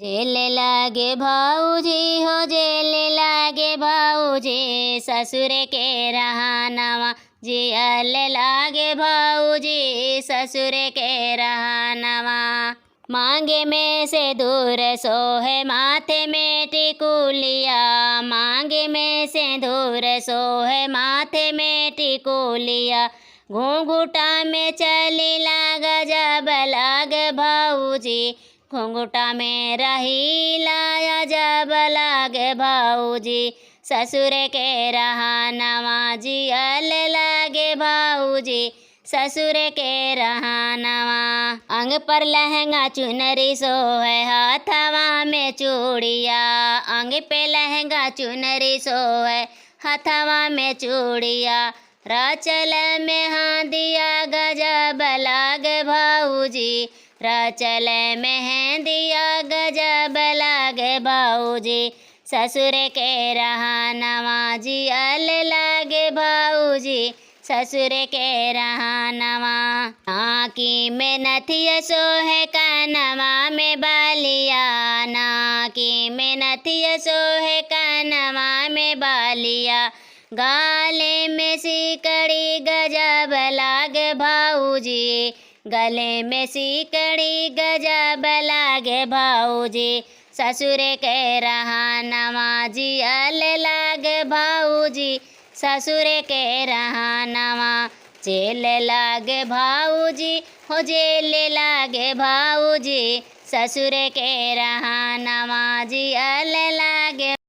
जेल लागे भाऊजी हो जेल लागे भाऊजी, ससुर के रहानवा जियल लागे भाऊजी, ससुर के रहानवा। मांगे में से दूर सोहे माथे में टिकुलिया, मांगे में से दूर सोहे माथे में टिकुलिया, घूंघूटा में चली लाग जब लाग भाऊजी, घूंघूटा में रही लाया जब लाग भाऊजी, ससुर के रहानवा जियल लागे भाऊजी, ससुर के रहानवा। अंग पर लहंगा चुनरी सोहे हाथवा में चूड़िया, अंग पे लहंगा चुनरी सोहे हाथवा में चूड़िया, राचल में हांदिया गजब लाग भाऊजी, राचल में दिया गजब लाग भाऊजी, ससुर के रहानवा जियल लागे भाऊजी, ससुर के रहानवा। नाकी में नथिया सोहे कानवा में बालिया, नाकी में नथिया सोहे कानवा में बालिया, गाले में सिकड़ी गजब लाग भाऊजी, गले में सिकड़ी गजब लागे भाऊजी, ससुर के रहानवा जियल लागे भाऊजी, ससुर के रहानवा। जेल लागे भाऊजी हो जेल लागे भाऊजी, ससुर के रहानवा जियल लागे